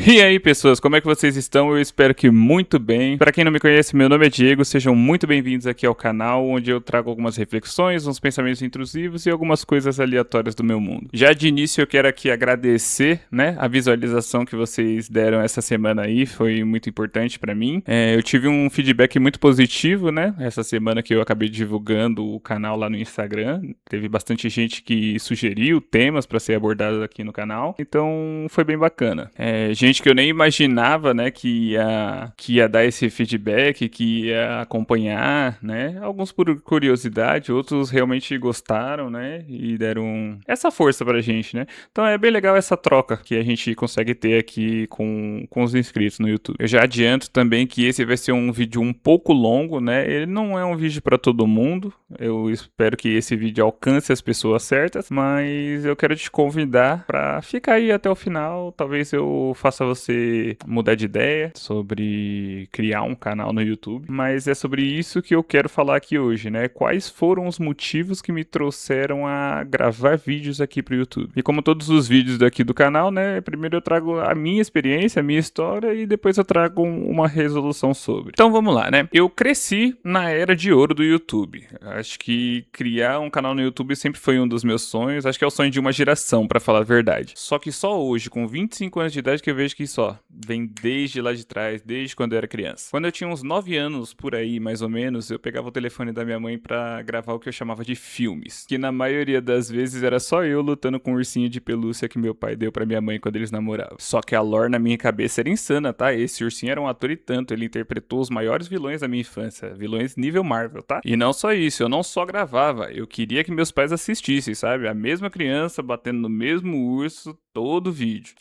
E aí, pessoas, como é que vocês estão? Eu espero que muito bem. Para quem não me conhece, meu nome é Diego, sejam muito bem-vindos aqui ao canal, onde eu trago algumas reflexões, uns pensamentos intrusivos e algumas coisas aleatórias do meu mundo. Já de início, eu quero aqui agradecer, né, a visualização que vocês deram essa semana aí, foi muito importante para mim. Eu tive um feedback muito positivo, né, essa semana que eu acabei divulgando o canal lá no Instagram. Teve bastante gente que sugeriu temas para ser abordados aqui no canal, então foi bem bacana. Gente que eu nem imaginava, né, que ia dar esse feedback, que ia acompanhar, né, alguns por curiosidade, outros realmente gostaram, né, e deram essa força pra gente, né. Então é bem legal essa troca que a gente consegue ter aqui com os inscritos no YouTube. Eu já adianto também que esse vai ser um vídeo um pouco longo, né, ele não é um vídeo pra todo mundo, eu espero que esse vídeo alcance as pessoas certas, mas eu quero te convidar pra ficar aí até o final, talvez eu faça você mudar de ideia sobre criar um canal no YouTube, mas é sobre isso que eu quero falar aqui hoje, né? Quais foram os motivos que me trouxeram a gravar vídeos aqui pro YouTube? E como todos os vídeos daqui do canal, né? Primeiro eu trago a minha experiência, a minha história e depois eu trago uma resolução sobre. Então vamos lá, né? Eu cresci na era de ouro do YouTube. Acho que criar um canal no YouTube sempre foi um dos meus sonhos. Acho que é o sonho de uma geração, pra falar a verdade. Só que só hoje, com 25 anos de idade, que eu vejo que só vem desde lá de trás, desde quando eu era criança. Quando eu tinha uns 9 anos por aí, mais ou menos, eu pegava o telefone da minha mãe pra gravar o que eu chamava de filmes, que na maioria das vezes era só eu lutando com um ursinho de pelúcia que meu pai deu pra minha mãe quando eles namoravam. Só que a lore na minha cabeça era insana, tá? Esse ursinho era um ator e tanto, ele interpretou os maiores vilões da minha infância, vilões nível Marvel, tá? E não só isso, eu não só gravava, eu queria que meus pais assistissem, sabe? A mesma criança batendo no mesmo urso todo vídeo.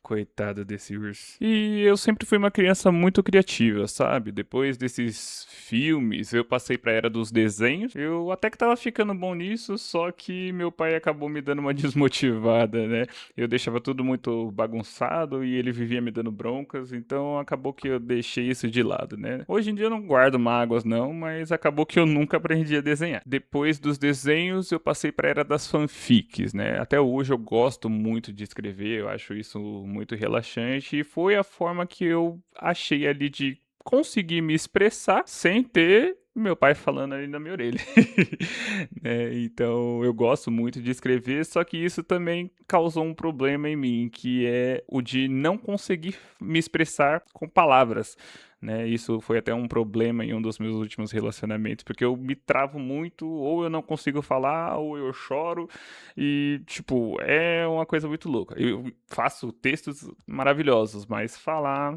Coitado desse urso. E eu sempre fui uma criança muito criativa, sabe? Depois desses filmes, eu passei pra era dos desenhos. Eu até que tava ficando bom nisso, só que meu pai acabou me dando uma desmotivada, né? Eu deixava tudo muito bagunçado e ele vivia me dando broncas, então acabou que eu deixei isso de lado, né? Hoje em dia eu não guardo mágoas não, mas acabou que eu nunca aprendi a desenhar. Depois dos desenhos, eu passei pra era das fanfics, né? Até hoje eu gosto muito de escrever, eu acho isso muito relaxante e foi a forma que eu achei ali de conseguir me expressar sem ter meu pai falando ali na minha orelha. Então eu gosto muito de escrever, só que isso também causou um problema em mim, que é o de não conseguir me expressar com palavras. Né, isso foi até um problema em um dos meus últimos relacionamentos, porque eu me travo muito, ou eu não consigo falar, ou eu choro, e, tipo, é uma coisa muito louca. Eu faço textos maravilhosos, mas falar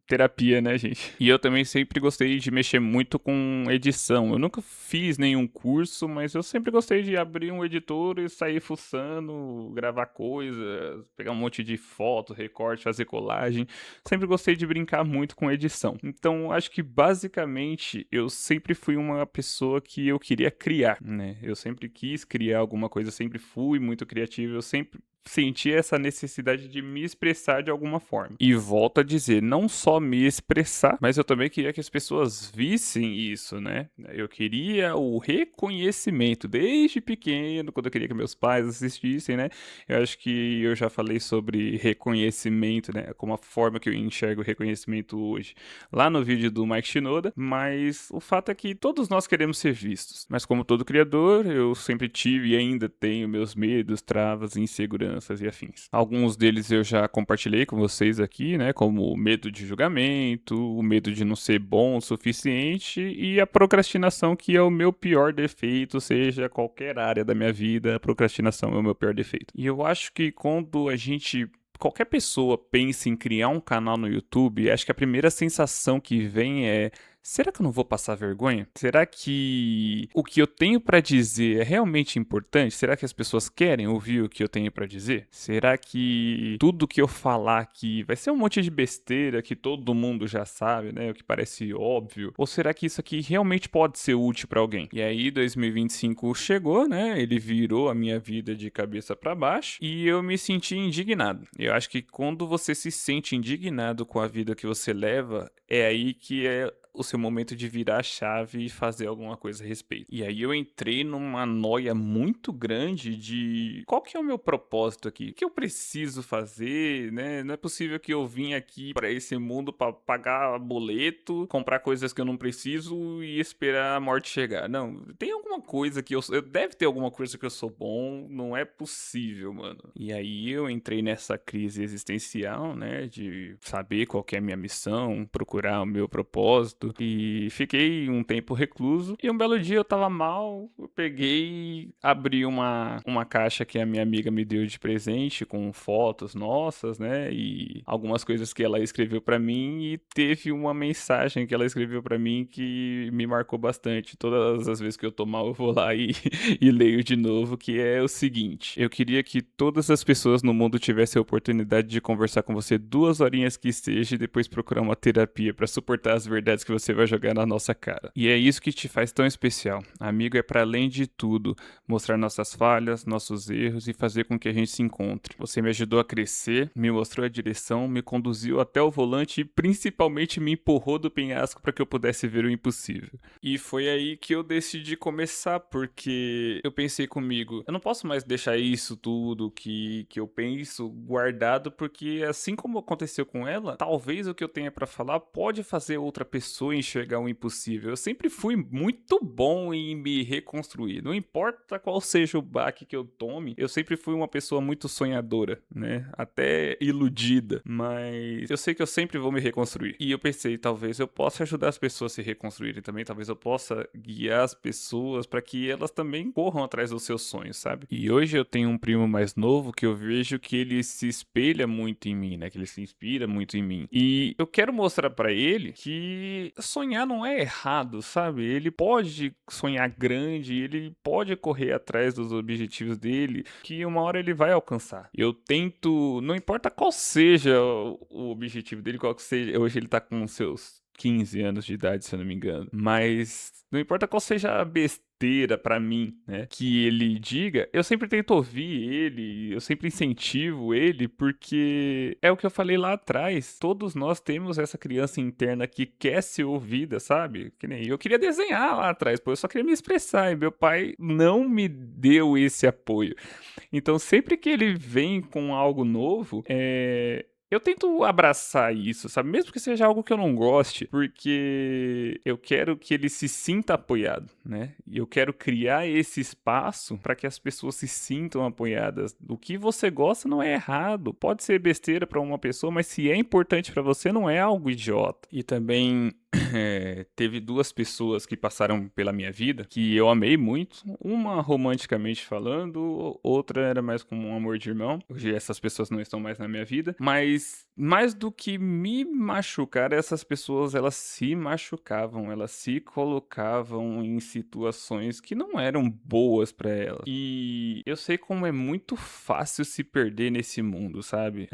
terapia, né, gente? E eu também sempre gostei de mexer muito com edição. Eu nunca fiz nenhum curso, mas eu sempre gostei de abrir um editor e sair fuçando, gravar coisas, pegar um monte de foto, recorte, fazer colagem. Sempre gostei de brincar muito com edição. Então, acho que basicamente eu sempre fui uma pessoa que eu queria criar, né? Eu sempre quis criar alguma coisa, eu sempre fui muito criativo, eu sempre senti essa necessidade de me expressar de alguma forma. E volto a dizer, não só me expressar, mas eu também queria que as pessoas vissem isso, né? Eu queria o reconhecimento desde pequeno, quando eu queria que meus pais assistissem, né? Eu acho que eu já falei sobre reconhecimento, né? Como a forma que eu enxergo o reconhecimento hoje, lá no vídeo do Mike Shinoda, mas o fato é que todos nós queremos ser vistos. Mas como todo criador, eu sempre tive e ainda tenho meus medos, travas e inseguranças e afins. Alguns deles eu já compartilhei com vocês aqui, né? Como o medo de julgamento, o medo de não ser bom o suficiente e a procrastinação, que é o meu pior defeito, seja qualquer área da minha vida, a procrastinação é o meu pior defeito. E eu acho que quando a gente qualquer pessoa pensa em criar um canal no YouTube, acho que a primeira sensação que vem é: será que eu não vou passar vergonha? Será que o que eu tenho pra dizer é realmente importante? Será que as pessoas querem ouvir o que eu tenho pra dizer? Será que tudo que eu falar aqui vai ser um monte de besteira que todo mundo já sabe, né? O que parece óbvio? Ou será que isso aqui realmente pode ser útil pra alguém? E aí 2025 chegou, né? Ele virou a minha vida de cabeça pra baixo e eu me senti indignado. Eu acho que quando você se sente indignado com a vida que você leva, é aí que é o seu momento de virar a chave e fazer alguma coisa a respeito. E aí eu entrei numa noia muito grande de qual que é o meu propósito aqui? O que eu preciso fazer, né? Não é possível que eu vim aqui para esse mundo para pagar boleto, comprar coisas que eu não preciso e esperar a morte chegar. Não, tem alguma coisa que deve ter alguma coisa que eu sou bom, não é possível, mano. E aí eu entrei nessa crise existencial, né, de saber qual que é a minha missão, procurar o meu propósito, e fiquei um tempo recluso. E um belo dia eu tava mal, eu peguei, abri uma caixa que a minha amiga me deu de presente com fotos nossas, né, e algumas coisas que ela escreveu pra mim, e teve uma mensagem que ela escreveu pra mim que me marcou bastante. Todas as vezes que eu tô mal, eu vou lá e, e leio de novo, que é o seguinte: eu queria que todas as pessoas no mundo tivessem a oportunidade de conversar com você 2 horinhas que esteja e depois procurar uma terapia pra suportar as verdades que você vai jogar na nossa cara. E é isso que te faz tão especial. Amigo é pra além de tudo, mostrar nossas falhas, nossos erros e fazer com que a gente se encontre. Você me ajudou a crescer, me mostrou a direção, me conduziu até o volante e principalmente me empurrou do penhasco para que eu pudesse ver o impossível. E foi aí que eu decidi começar, porque eu pensei comigo, eu não posso mais deixar isso tudo que eu penso guardado, porque assim como aconteceu com ela, talvez o que eu tenha para falar pode fazer outra pessoa enxergar o impossível. Eu sempre fui muito bom em me reconstruir. Não importa qual seja o baque que eu tome, eu sempre fui uma pessoa muito sonhadora, né? Até iludida, mas eu sei que eu sempre vou me reconstruir. E eu pensei, talvez eu possa ajudar as pessoas a se reconstruírem também, talvez eu possa guiar as pessoas para que elas também corram atrás dos seus sonhos, sabe? E hoje eu tenho um primo mais novo que eu vejo que ele se espelha muito em mim, né? Que ele se inspira muito em mim. E eu quero mostrar para ele que sonhar não é errado, sabe? Ele pode sonhar grande, ele pode correr atrás dos objetivos dele, que uma hora ele vai alcançar. Eu tento, não importa qual seja o objetivo dele, qual que seja, hoje ele tá com seus 15 anos de idade, se eu não me engano, mas não importa qual seja a besteira pra mim, né, que ele diga, eu sempre tento ouvir ele, eu sempre incentivo ele, porque é o que eu falei lá atrás, todos nós temos essa criança interna que quer ser ouvida, sabe? Que nem eu queria desenhar lá atrás, pô, eu só queria me expressar, e meu pai não me deu esse apoio. Então, sempre que ele vem com algo novo, eu tento abraçar isso, sabe? Mesmo que seja algo que eu não goste, porque eu quero que ele se sinta apoiado, né? E eu quero criar esse espaço para que as pessoas se sintam apoiadas. O que você gosta não é errado. Pode ser besteira para uma pessoa, mas se é importante para você, não é algo idiota. E também teve 2 pessoas que passaram pela minha vida que eu amei muito. Uma romanticamente falando, outra era mais como um amor de irmão. Hoje essas pessoas não estão mais na minha vida, mas mais do que me machucar, essas pessoas elas se machucavam, elas se colocavam em situações que não eram boas pra elas. E eu sei como é muito fácil se perder nesse mundo, sabe?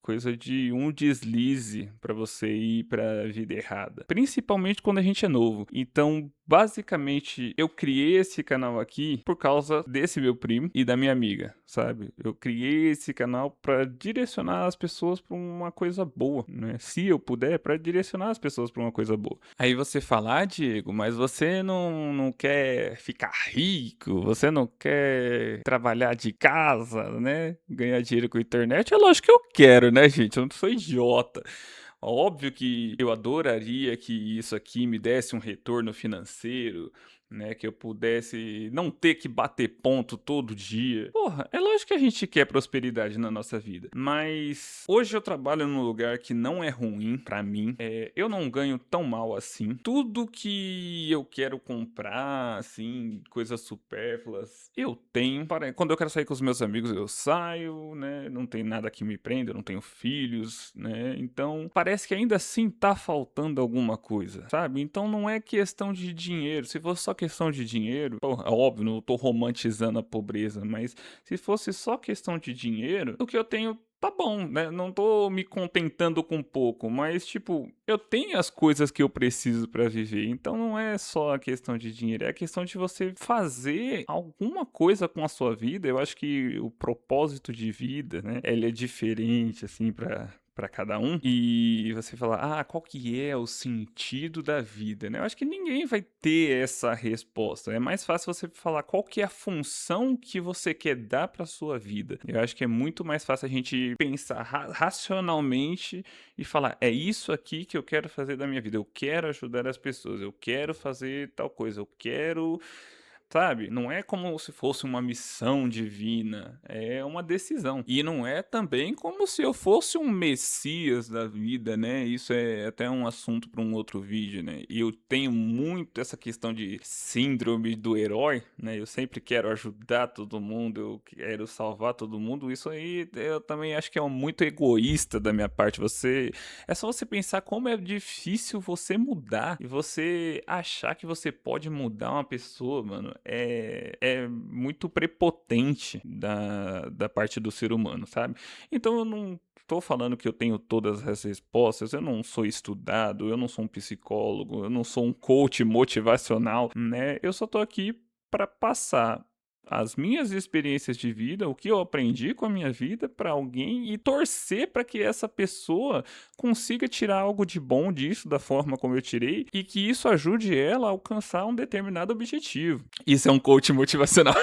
Coisa de um deslize pra você ir pra vida errada. Principalmente quando a gente é novo. Então, basicamente, eu criei esse canal aqui por causa desse meu primo e da minha amiga, sabe? Eu criei esse canal pra direcionar as pessoas pra uma coisa boa, né? Se eu puder, pra direcionar as pessoas pra uma coisa boa. Aí você fala, Diego, mas você não quer ficar rico, você não quer trabalhar de casa, né? Ganhar dinheiro com a internet? É lógico que eu quero, né, gente? Eu não sou idiota. Óbvio que eu adoraria que isso aqui me desse um retorno financeiro, né? Que eu pudesse não ter que bater ponto todo dia. Porra, é lógico que a gente quer prosperidade na nossa vida. Mas hoje eu trabalho num lugar que não é ruim pra mim. Eu não ganho tão mal assim. Tudo que eu quero comprar, assim, coisas supérfluas, eu tenho. Quando eu quero sair com os meus amigos, eu saio, né? Não tem nada que me prenda, eu não tenho filhos, né? Então, parece que ainda assim tá faltando alguma coisa, sabe? Então não é questão de dinheiro. Se fosse só questão de dinheiro, porra, óbvio, não tô romantizando a pobreza, mas se fosse só questão de dinheiro, o que eu tenho tá bom, né? Não tô me contentando com pouco, mas tipo, eu tenho as coisas que eu preciso pra viver. Então não é só a questão de dinheiro, é a questão de você fazer alguma coisa com a sua vida. Eu acho que o propósito de vida, né, ele é diferente assim para cada um, e você falar, qual que é o sentido da vida, né? Eu acho que ninguém vai ter essa resposta. É mais fácil você falar qual que é a função que você quer dar para sua vida. Eu acho que é muito mais fácil a gente pensar racionalmente e falar, é isso aqui que eu quero fazer da minha vida. Eu quero ajudar as pessoas, eu quero fazer tal coisa, eu quero. Sabe? Não é como se fosse uma missão divina, é uma decisão. E não é também como se eu fosse um messias da vida, né? Isso é até um assunto para um outro vídeo, né? E eu tenho muito essa questão de síndrome do herói, né? Eu sempre quero ajudar todo mundo, eu quero salvar todo mundo. Isso aí eu também acho que é muito egoísta da minha parte. É só você pensar como é difícil você mudar e você achar que você pode mudar uma pessoa, mano. É muito prepotente da parte do ser humano, sabe? Então eu não tô falando que eu tenho todas as respostas, eu não sou estudado, eu não sou um psicólogo, eu não sou um coach motivacional, né? Eu só tô aqui para passar as minhas experiências de vida, o que eu aprendi com a minha vida para alguém e torcer para que essa pessoa consiga tirar algo de bom disso da forma como eu tirei e que isso ajude ela a alcançar um determinado objetivo. Isso é um coach motivacional.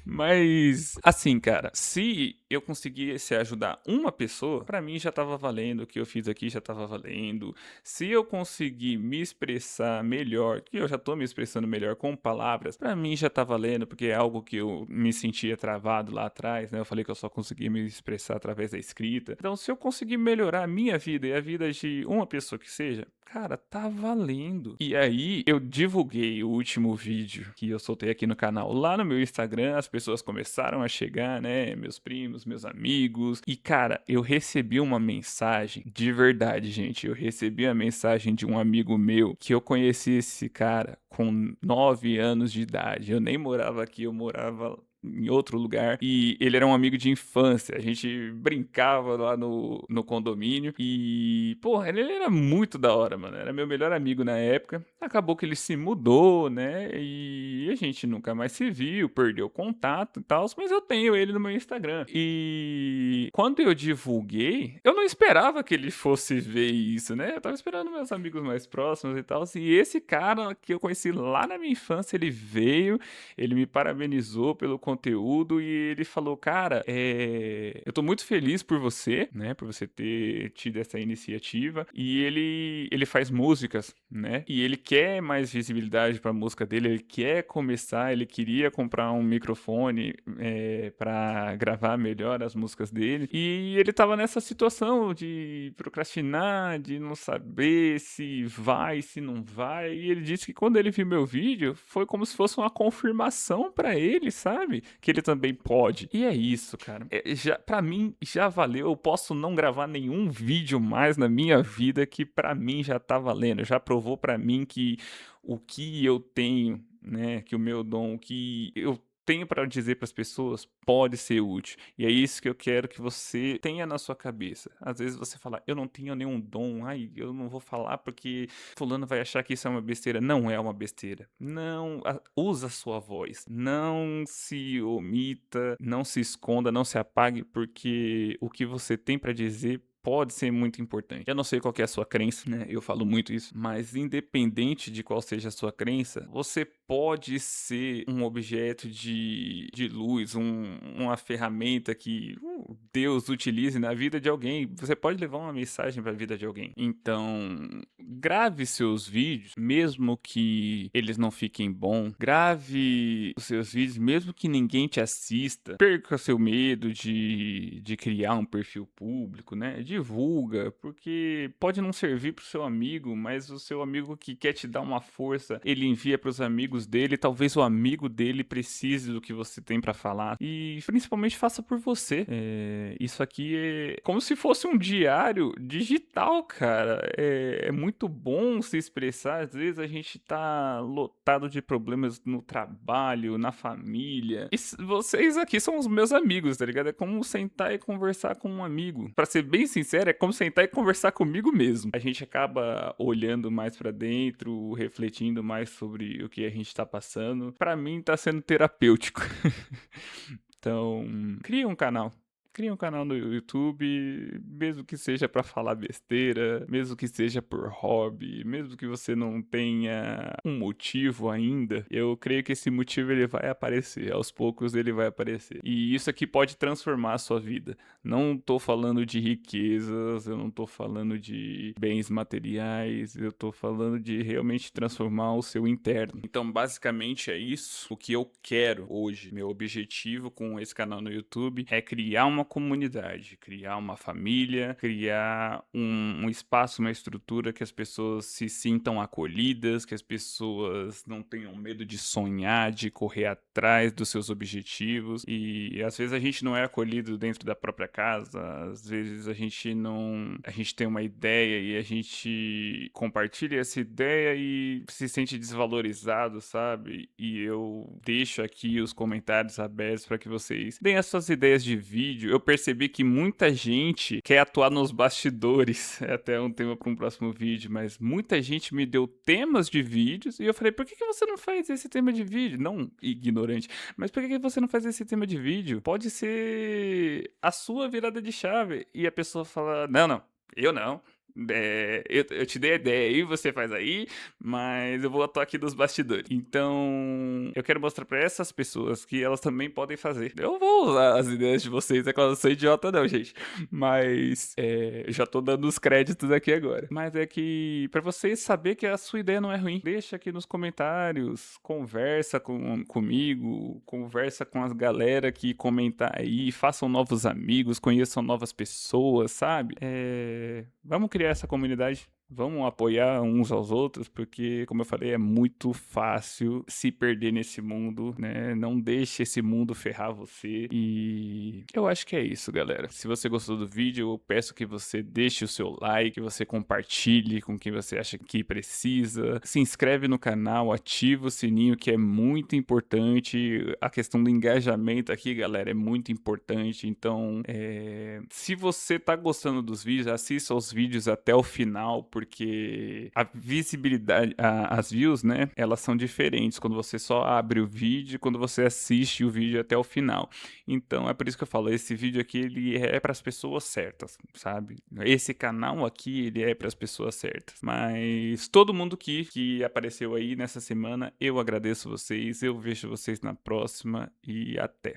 Mas, assim, cara, se eu conseguisse ajudar uma pessoa, pra mim já tava valendo, o que eu fiz aqui já tava valendo. Se eu conseguir me expressar melhor, que eu já tô me expressando melhor com palavras, pra mim já tá valendo, porque é algo que eu me sentia travado lá atrás, né? Eu falei que eu só conseguia me expressar através da escrita. Então, se eu conseguir melhorar a minha vida e a vida de uma pessoa que seja, cara, tá valendo. E aí, eu divulguei o último vídeo que eu soltei aqui no canal lá no meu Instagram. As pessoas começaram a chegar, né? Meus primos, meus amigos. E, cara, eu recebi uma mensagem de verdade, gente. Eu recebi a mensagem de um amigo meu que eu conheci esse cara com 9 anos de idade. Eu nem morava aqui, eu morava em outro lugar, e ele era um amigo de infância, a gente brincava lá no condomínio, e, porra, ele era muito da hora, mano, era meu melhor amigo na época. Acabou que ele se mudou, né, e a gente nunca mais se viu, perdeu contato e tal, mas eu tenho ele no meu Instagram. E quando eu divulguei, eu não esperava que ele fosse ver isso, né, eu tava esperando meus amigos mais próximos e tal, e esse cara que eu conheci lá na minha infância, ele veio, ele me parabenizou pelo conteúdo e ele falou, cara, eu tô muito feliz por você, né, por você ter tido essa iniciativa. E ele faz músicas, né, e ele quer mais visibilidade pra música dele, ele quer começar, ele queria comprar um microfone pra gravar melhor as músicas dele. E ele tava nessa situação de procrastinar, de não saber se vai, se não vai. E ele disse que quando ele viu meu vídeo, foi como se fosse uma confirmação pra ele, sabe? Que ele também pode. E é isso, cara. Pra mim, já valeu. Eu posso não gravar nenhum vídeo mais na minha vida que pra mim já tá valendo. Já provou pra mim que o que eu tenho, né? Que o meu dom, o que eu tenho para dizer para as pessoas pode ser útil. E é isso que eu quero que você tenha na sua cabeça. Às vezes você fala, eu não tenho nenhum dom, eu não vou falar porque fulano vai achar que isso é uma besteira. Não é uma besteira. Não, usa a sua voz. Não se omita, não se esconda, não se apague, porque o que você tem para dizer pode ser muito importante. Eu não sei qual que é a sua crença, né? Eu falo muito isso, mas independente de qual seja a sua crença, você pode ser um objeto de luz, uma ferramenta que Deus utilize na vida de alguém. Você pode levar uma mensagem para a vida de alguém. Então, grave seus vídeos, mesmo que eles não fiquem bons. Grave os seus vídeos, mesmo que ninguém te assista. Perca seu medo de criar um perfil público, né? Divulga, porque pode não servir pro seu amigo, mas o seu amigo que quer te dar uma força, ele envia pros amigos dele, talvez o amigo dele precise do que você tem pra falar. E principalmente faça por você. Isso aqui é como se fosse um diário digital, cara. É muito bom se expressar. Às vezes a gente tá lotado de problemas no trabalho, na família. E vocês aqui são os meus amigos, tá ligado? É como sentar e conversar com um amigo. Pra ser bem sincero, é como sentar e conversar comigo mesmo. A gente acaba olhando mais pra dentro, refletindo mais sobre o que a gente tá passando. Pra mim tá sendo terapêutico. Então, cria um canal. Cria um canal no YouTube, mesmo que seja pra falar besteira, mesmo que seja por hobby, mesmo que você não tenha um motivo ainda, eu creio que esse motivo ele vai aparecer, aos poucos ele vai aparecer. E isso aqui pode transformar a sua vida. Não tô falando de riquezas, eu não tô falando de bens materiais, eu tô falando de realmente transformar o seu interno. Então, basicamente é isso. O que eu quero hoje, meu objetivo com esse canal no YouTube é criar uma comunidade, criar uma família, criar um espaço, uma estrutura que as pessoas se sintam acolhidas, que as pessoas não tenham medo de sonhar, de correr atrás dos seus objetivos. E às vezes a gente não é acolhido dentro da própria casa, às vezes a gente não, a gente tem uma ideia e a gente compartilha essa ideia e se sente desvalorizado, sabe? E eu deixo aqui os comentários abertos para que vocês deem as suas ideias de vídeo. Eu percebi que muita gente quer atuar nos bastidores, é até um tema para um próximo vídeo, mas muita gente me deu temas de vídeos e eu falei, por que que você não faz esse tema de vídeo? Não ignorante, mas por que que você não faz esse tema de vídeo? Pode ser a sua virada de chave. E a pessoa fala, não, eu não. Eu te dei a ideia aí, você faz aí, mas eu vou atuar aqui dos bastidores. Então, eu quero mostrar pra essas pessoas que elas também podem fazer. Eu vou usar as ideias de vocês, é que eu não sou idiota não, gente. Mas, já tô dando os créditos aqui agora. Mas é que, pra vocês saber que a sua ideia não é ruim, deixa aqui nos comentários, conversa comigo, conversa com as galera que comentar aí, façam novos amigos, conheçam novas pessoas, sabe? Vamos criar essa comunidade. Vamos apoiar uns aos outros, porque, como eu falei, é muito fácil se perder nesse mundo, né? Não deixe esse mundo ferrar você. E eu acho que é isso, galera. Se você gostou do vídeo, eu peço que você deixe o seu like, que você compartilhe com quem você acha que precisa. Se inscreve no canal, ativa o sininho, que é muito importante. A questão do engajamento aqui, galera, é muito importante. Então, se você tá gostando dos vídeos, assista os vídeos até o final, porque a visibilidade, as views, né, elas são diferentes quando você só abre o vídeo e quando você assiste o vídeo até o final. Então é por isso que eu falo, esse vídeo aqui ele é para as pessoas certas, sabe? Esse canal aqui ele é para as pessoas certas. Mas todo mundo que apareceu aí nessa semana, eu agradeço vocês, eu vejo vocês na próxima e até.